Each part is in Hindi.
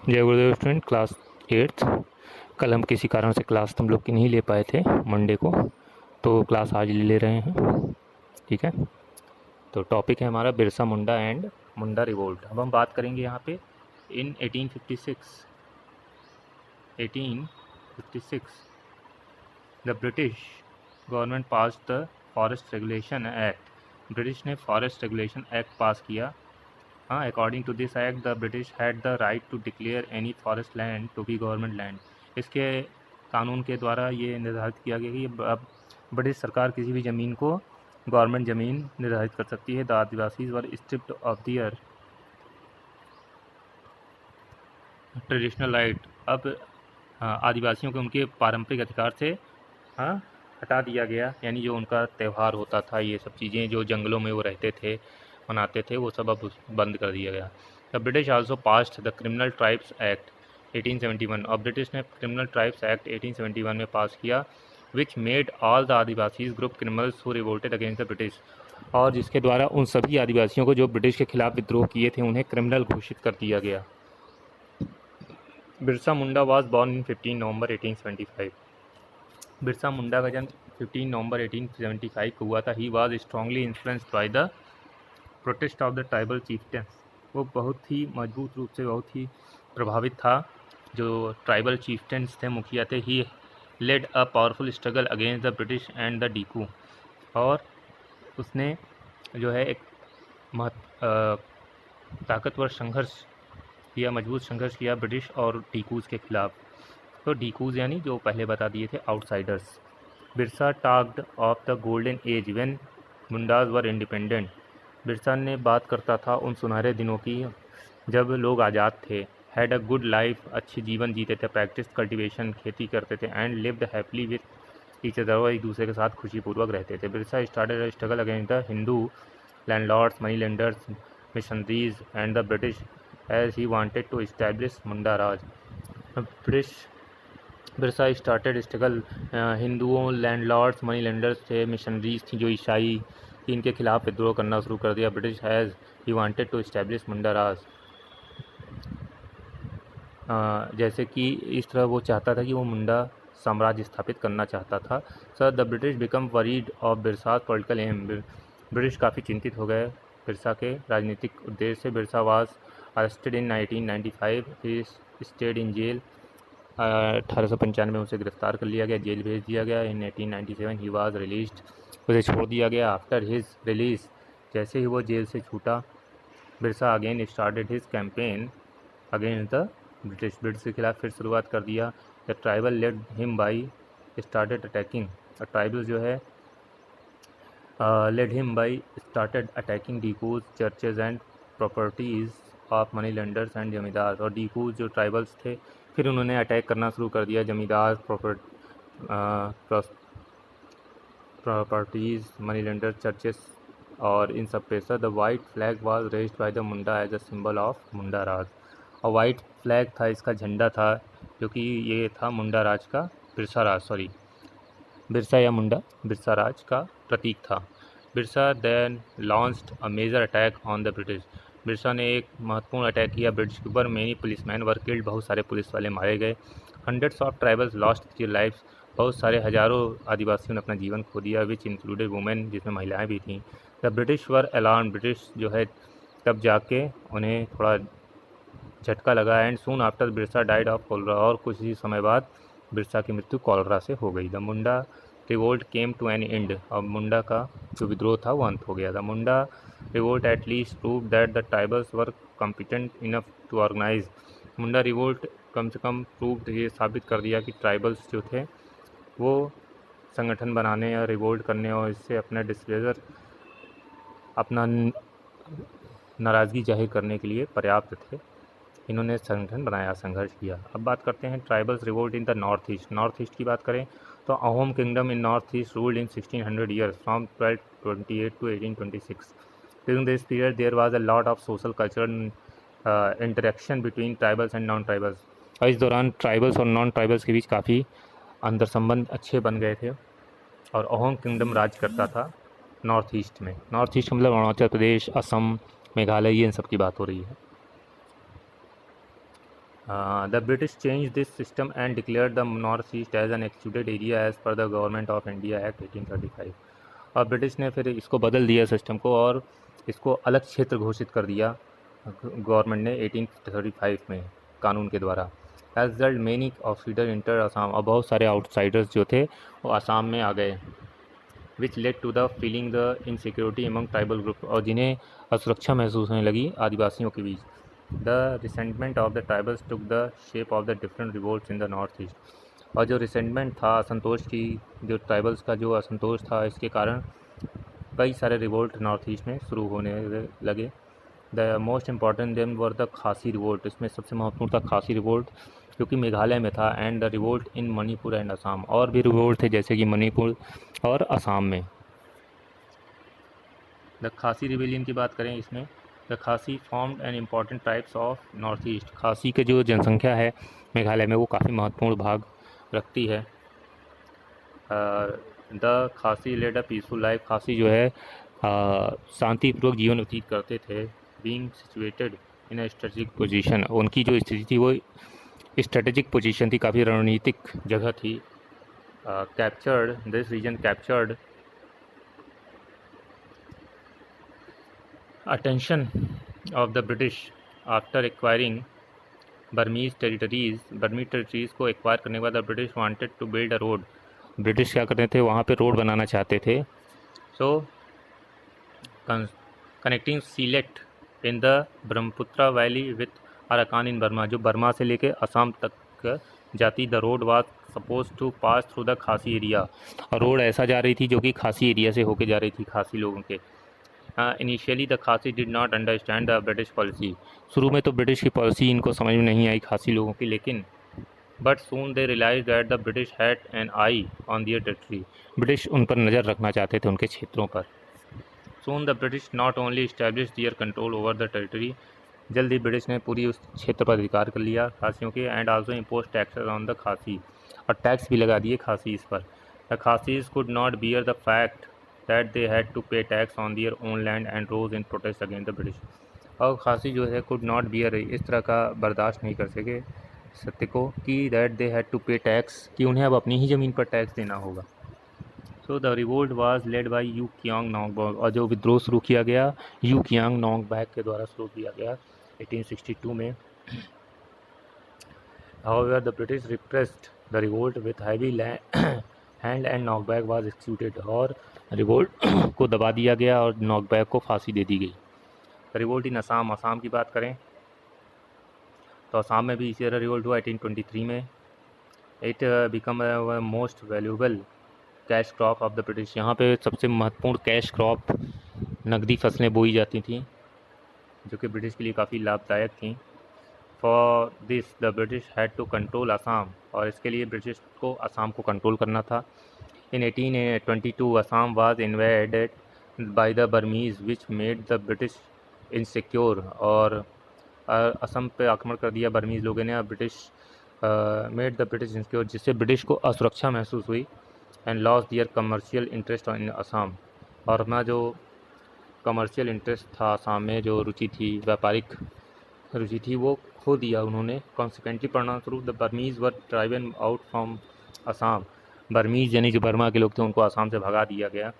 जय गुरुदेव स्टूडेंट, क्लास 8th। कल हम किसी कारण से क्लास हम लोग की नहीं ले पाए थे मंडे को, तो क्लास आज ले रहे हैं। ठीक है, तो टॉपिक है हमारा बिरसा मुंडा एंड मुंडा रिवोल्ट। अब हम बात करेंगे यहाँ पे in 1856 the British government pass the forest regulation act. British ने फॉरेस्ट रेगुलेशन एक्ट पास किया। हाँ, according to this act the British had the right to declare any forest land to be government land. इसके कानून के द्वारा ये निर्धारित किया गया कि अब ब्रिटिश सरकार किसी भी ज़मीन को गवर्नमेंट ज़मीन निर्धारित कर सकती है। The Adivasis were stripped of their traditional right. अब आदिवासियों को उनके पारंपरिक अधिकार से हटा दिया गया, यानी जो उनका त्यौहार होता था, ये सब चीज़ें जो जंगलों में वो रहते थे मनाते थे, वो सब अब बंद कर दिया गया। The British also passed the criminal tribes act 1871। और ब्रिटिश ने क्रिमिनल ट्राइब्स एक्ट 1871 में पास किया, which made all the Adivasis group criminals who revolted against the British. और जिसके द्वारा उन सभी आदिवासियों को जो ब्रिटिश के खिलाफ विद्रोह किए थे उन्हें क्रिमिनल घोषित कर दिया गया। Birsa Munda was born in 15 नवंबर 1875। बिरसा मुंडा का जन्म 15 नवंबर 1875 को हुआ था। He was strongly influenced by the protest of the tribal chieftains. वो बहुत ही मजबूत रूप से बहुत ही प्रभावित था जो ट्राइबल चीफ्टेंस थे, मुखिया थे। He led a powerful struggle against the British and the diku. और उसने जो है एक ताकतवर संघर्ष किया, मजबूत संघर्ष किया ब्रिटिश और डीकूज के खिलाफ। तो डीकूज यानी जो पहले बता दिए थे outsiders. Birsa talked of the golden age when Mundas were independent. Birsa ने बात करता था उन सुनहरे दिनों की जब लोग आज़ाद थे। हैड अ गुड लाइफ, अच्छी जीवन जीते थे। प्रैक्टिस कल्टीवेशन, खेती करते थे। And lived happily with each other, और एक दूसरे के साथ खुशीपूर्वक रहते थे। Birsa started a struggle against the Hindu landlords, money lenders, missionaries and the British as he wanted to establish Munda Raj. Birsa started struggle, हिंदुओं, लैंडलॉर्ड्स, मनी लेंडर्स थे, मिशनरीज थी जो ईसाई थी, इनके खिलाफ विद्रोह करना शुरू कर दिया। British has he wanted to establish Munda raj. जैसे कि इस तरह वो चाहता था कि वो मुंडा साम्राज्य स्थापित करना चाहता था। Sir the British become worried of Birsa political aim. British काफ़ी चिंतित हो गए बिरसा के राजनीतिक उद्देश्य से। Birsa was arrested in 1995। He stayed in jail. 1895 में उसे गिरफ्तार कर लिया गया, जेल भेज दिया गया। इन 1897 ही वाज रिलीज्ड। उसे छोड़ दिया गया। आफ्टर हिज रिलीज, जैसे ही वो जेल से छूटा, Birsa again started his campaign against the British के खिलाफ फिर शुरुआत कर दिया। The tribal led him by started attacking. Tribal जो है led him by started attacking dikus, churches and properties of money lenders and zamindar. और डीकूज जो ट्राइबल्स थे, फिर उन्होंने अटैक करना शुरू कर दिया जमींदार, प्रॉपर्टीज़, मनी लेंडर, चर्चेस और इन सब पे। Sir the white flag was raised by the Munda as a symbol of Munda raj. और वाइट फ्लैग था, इसका झंडा था, जो कि ये था मुंडा राज का, बिरसा या मुंडा बिरसा राज का प्रतीक था। Birsa then launched a major attack on the British. Birsa ने एक महत्वपूर्ण अटैक किया ब्रिटिश के ऊपर। मेनी पुलिसमैन वर किल्ड, बहुत सारे पुलिस वाले मारे गए। Hundreds of tribals lost their lifes, बहुत सारे हजारों आदिवासियों ने अपना जीवन खो दिया। विच इंक्लूडेड वुमेन, जिसमें महिलाएं भी थीं। The British were alarm, British जो है तब जाके उन्हें थोड़ा झटका लगा। And soon after Birsa died of cholera, और कुछ ही समय बाद बिरसा की मृत्यु कॉलरा से हो गई। The Munda revolt came to an end, अब मुंडा का जो विद्रोह था वो अंत हो गया था। Munda revolt at least prove that the tribals were competent enough to organize. Munda revolt कम से कम प्रूव, ये साबित कर दिया कि ट्राइबल्स जो थे वो संगठन बनाने या रिवोल्ट करने और इससे अपना डिस्प्लेजर, अपना नाराज़गी जाहिर करने के लिए पर्याप्त थे। इन्होंने संगठन बनाया, संघर्ष किया। अब बात करते हैं tribals revolt in the north east. North east की बात करें तो Ahom kingdom in north east ruled in 1600 years from 1228 to 1826। During this period there was a lot of social cultural interaction between tribals and non tribals. और इस दौरान ट्राइबल्स और नॉन ट्राइबल्स के बीच काफ़ी अंतर संबंध अच्छे बन गए थे और अहोम किंगडम राज करता था नॉर्थ ईस्ट में। नॉर्थ ईस्ट मतलब अरुणाचल प्रदेश, असम, मेघालय, ये इन सब की बात हो रही है। The British changed this system and declared the North East as an excluded area as per the Government of India Act 1835. और ब्रिटिश ने फिर इसको बदल दिया सिस्टम को और इसको अलग क्षेत्र घोषित कर दिया गवर्नमेंट ने 1835 में कानून के द्वारा। As result many outsider enter Assam, और बहुत सारे आउटसाइडर्स जो थे वो असम में आ गए, which led to the feeling the insecurity among tribal group, और जिन्हें असुरक्षा महसूस होने लगी आदिवासियों के बीच। The resentment of the tribals took the shape of the different revolts in the north east, और जो रिसेंटमेंट था, असंतोष की, जो ट्राइबल्स का जो असंतोष था, इसके कारण कई सारे रिवोल्ट नॉर्थ ईस्ट में शुरू होने लगे। The most important them were the खासी रिवोल्ट, इसमें सबसे महत्वपूर्ण था खासी रिवोल्ट, क्योंकि मेघालय में था। And the revolt in Manipur and Assam, और भी रिवोल्ट थे जैसे कि मणिपुर और असम में। द खासी रिबेलियन की बात करें, इसमें द खासी formed an important tribes of north east, खासी के जो जनसंख्या है मेघालय में वो काफ़ी महत्वपूर्ण भाग रखती है। द खासी लेड अ पीसफुल लाइफ, खासी जो है शांतिपूर्वक जीवन व्यतीत करते थे। Being situated in a strategic position, उनकी जो स्थिति थी वो स्ट्रेटेजिक पोजीशन थी, काफ़ी रणनीतिक जगह थी। Captured this region captured attention of the British after acquiring Burmese territories को एक्वायर करने के बाद British wanted to build a road, British क्या करते थे, वहाँ पे रोड बनाना चाहते थे। So connecting Sylhet in the Brahmaputra valley with Arakan in Burma, जो बर्मा से लेके असम तक जाती the road was suppose to pass through the Khasi area, और रोड ऐसा जा रही थी जो कि खासी एरिया से होके जा रही थी, खासी लोगों के। इनिशियली द खासी did not understand the British policy, शुरू में तो ब्रिटिश की पॉलिसी इनको समझ में नहीं आई खासी लोगों की, लेकिन but soon they realise that the British had an eye on their territory, British उन पर नज़र रखना चाहते थे, उनके क्षेत्रों पर। Soon the British not only establish their control over the territory, जल्द ही ब्रिटिश ने पूरी उस क्षेत्र पर अधिकार कर लिया खासियों के। And also impose taxes on the खासी, और टैक्स भी लगा दिए खासीज पर। The Khasis could not bear the fact that they had to pay tax on their own land and rose in protest against the British, और खासी जो है could not bear, इस तरह का बर्दाश्त नहीं कर सके सत्य को कि that they had to pay tax, कि उन्हें अब अपनी ही ज़मीन पर टैक्स देना होगा। So the revolt was led by U Kiang Nongbah, और जो विद्रोह शुरू किया गया यू कियांग नोंगबैक के द्वारा शुरू किया गया 1862 में। However, the British repressed the revolt with heavy hand and knockback was executed, और रिवोल्ट को दबा दिया गया और नॉकबैक को फांसी दे दी गई। रिवोल्ट इन असम, असम की बात करें तो असम में भी इसी तरह रिवोल्ट हुआ 1823 में। It become most valuable cash crop of the British, यहाँ पे सबसे महत्वपूर्ण कैश क्रॉप नकदी फसलें बोई जाती थी जो कि ब्रिटिश के लिए काफ़ी लाभदायक थी। For this the British had to control Assam, और इसके लिए ब्रिटिश को असम को कंट्रोल करना था। In 1822 Assam was invaded by the Burmese which made the British insecure, और असम पे आक्रमण कर दिया बर्मीज़ लोगों ने, British made the British insecure, जिससे ब्रिटिश को असुरक्षा महसूस हुई। And loss their commercial interest in Assam, और अपना जो कमर्शियल इंटरेस्ट था असम में, जो रुचि थी, व्यापारिक रुचि थी, वो खो दिया उन्होंने। कॉन्सिक्वेंटली परिणामस्वरूप the Burmese were driven out from Assam, Burmese यानी जो बर्मा के लोग थे उनको असम से भगा दिया गया।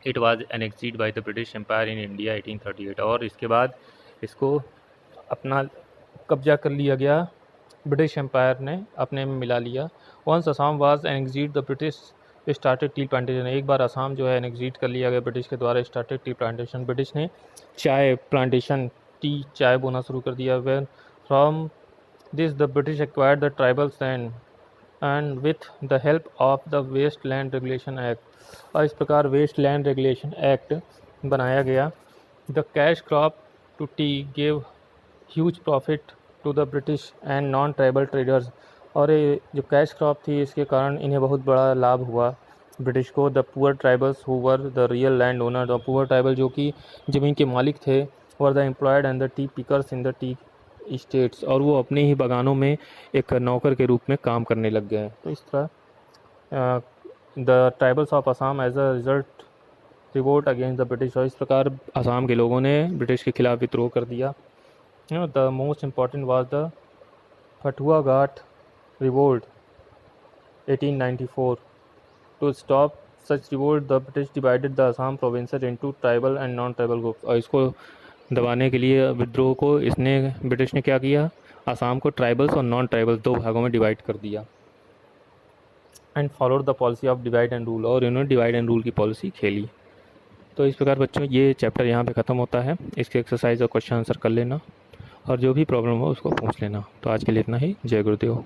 It was annexed by the British empire in India 1838, और इसके बाद इसको अपना कब्जा कर लिया गया, ब्रिटिश एम्पायर ने अपने में मिला लिया। Once Assam was annexed the British started tea plantation, एक बार असम जो है एनेक्टेड कर लिया गया ब्रिटिश के द्वारा, स्टार्टेड टी प्लांटेशन, ब्रिटिश ने चाय प्लांटेशन, टी चाय बोना शुरू कर दिया। When from this the British acquired the tribals and with the help of the waste land regulation act, और इस प्रकार वेस्ट लैंड रेगुलेशन एक्ट बनाया गया। The cash crop to tea gave huge profit to the British and non tribal traders, और ये जो कैश क्रॉप थी इसके कारण इन्हें बहुत बड़ा लाभ हुआ ब्रिटिश को। The poor tribals who were the real land owner, the poor tribal जो कि ज़मीन के मालिक थे, were the employed and the T pickers in the T states, और वो अपने ही बागानों में एक नौकर के रूप में काम करने लग गए। तो इस तरह the tribals of Assam as a result revolt against the British, और इस प्रकार असम के लोगों ने ब्रिटिश के खिलाफ विद्रोह कर दिया। The most important was the Phatua Ghat revolt 1894. To stop such revolt the British divided the Assam provinces into tribal and non tribal groups. और इसको दबाने के लिए विद्रोह को इसने ब्रिटिश ने क्या किया, असम को ट्राइबल्स और नॉन ट्राइबल्स दो भागों में डिवाइड कर दिया. And followed the policy of divide and rule, और इन्होंने डिवाइड एंड रूल की पॉलिसी खेली. तो इस प्रकार बच्चों ये चैप्टर यहाँ पे ख़त्म होता है. इसके एक्सरसाइज और क्वेश्चन आंसर कर लेना और जो भी प्रॉब्लम हो उसको पूछ लेना. तो आज के लिए इतना ही. जय गुरुदेव.